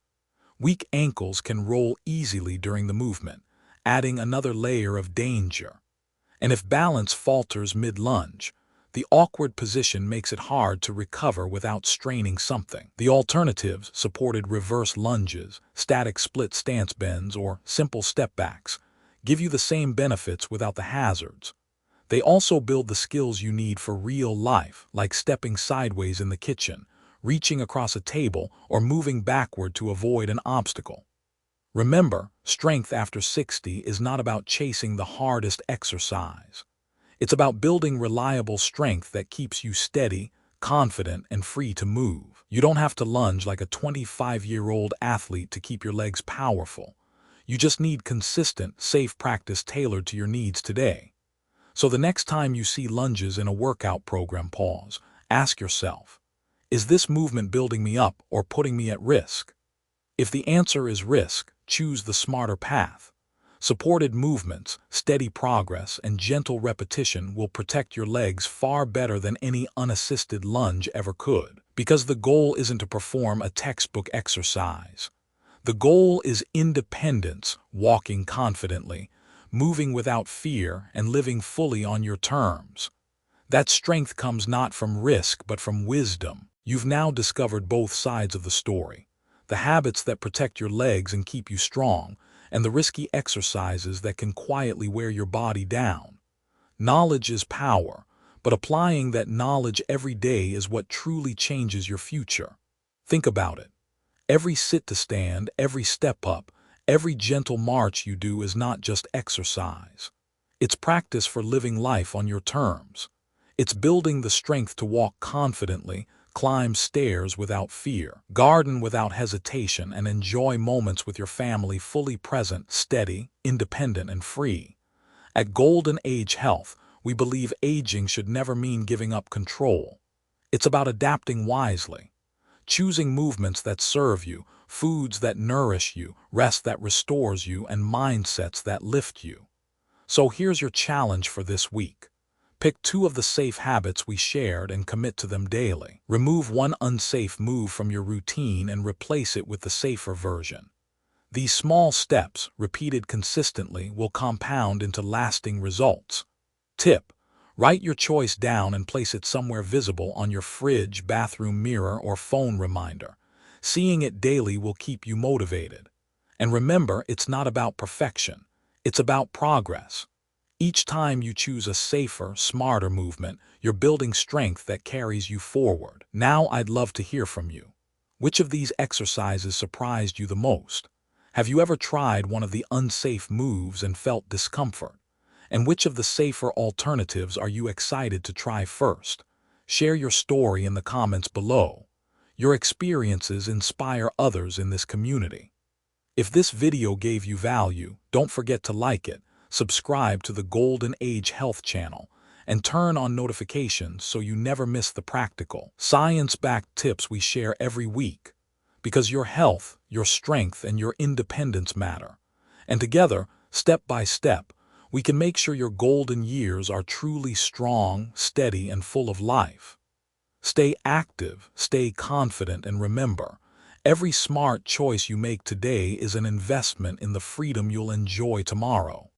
S1: Weak ankles can roll easily during the movement, adding another layer of danger. And if balance falters mid-lunge, the awkward position makes it hard to recover without straining something. The alternatives, supported reverse lunges, static split stance bends, or simple step backs, give you the same benefits without the hazards. They also build the skills you need for real life, like stepping sideways in the kitchen, reaching across a table, or moving backward to avoid an obstacle. Remember, strength after 60 is not about chasing the hardest exercise. It's about building reliable strength that keeps you steady, confident, and free to move. You don't have to lunge like a 25-year-old athlete to keep your legs powerful. You just need consistent, safe practice tailored to your needs today. So the next time you see lunges in a workout program, pause. Ask yourself, is this movement building me up or putting me at risk? If the answer is risk, choose the smarter path. Supported movements, steady progress, and gentle repetition will protect your legs far better than any unassisted lunge ever could. Because the goal isn't to perform a textbook exercise. The goal is independence, walking confidently, moving without fear, and living fully on your terms. That strength comes not from risk but from wisdom. You've now discovered both sides of the story. The habits that protect your legs and keep you strong, and the risky exercises that can quietly wear your body down. Knowledge is power, but applying that knowledge every day is what truly changes your future. Think about it. Every sit to stand, every step up, every gentle march you do is not just exercise. It's practice for living life on your terms. It's building the strength to walk confidently, climb stairs without fear, garden without hesitation, and enjoy moments with your family fully present, steady, independent, and free. At Golden Age Health, we believe aging should never mean giving up control. It's about adapting wisely, choosing movements that serve you, foods that nourish you, rest that restores you, and mindsets that lift you. So here's your challenge for this week. Pick 2 of the safe habits we shared and commit to them daily. Remove one unsafe move from your routine and replace it with the safer version. These small steps, repeated consistently, will compound into lasting results. Tip: write your choice down and place it somewhere visible on your fridge, bathroom mirror, or phone reminder. Seeing it daily will keep you motivated. And remember, it's not about perfection. It's about progress. Each time you choose a safer, smarter movement, you're building strength that carries you forward. Now I'd love to hear from you. Which of these exercises surprised you the most? Have you ever tried one of the unsafe moves and felt discomfort? And which of the safer alternatives are you excited to try first? Share your story in the comments below. Your experiences inspire others in this community. If this video gave you value, don't forget to like it, subscribe to the Golden Age Health channel, and turn on notifications so you never miss the practical, science-backed tips we share every week. Because your health, your strength, and your independence matter. And together, step by step, we can make sure your golden years are truly strong, steady, and full of life. Stay active, stay confident, and remember, every smart choice you make today is an investment in the freedom you'll enjoy tomorrow.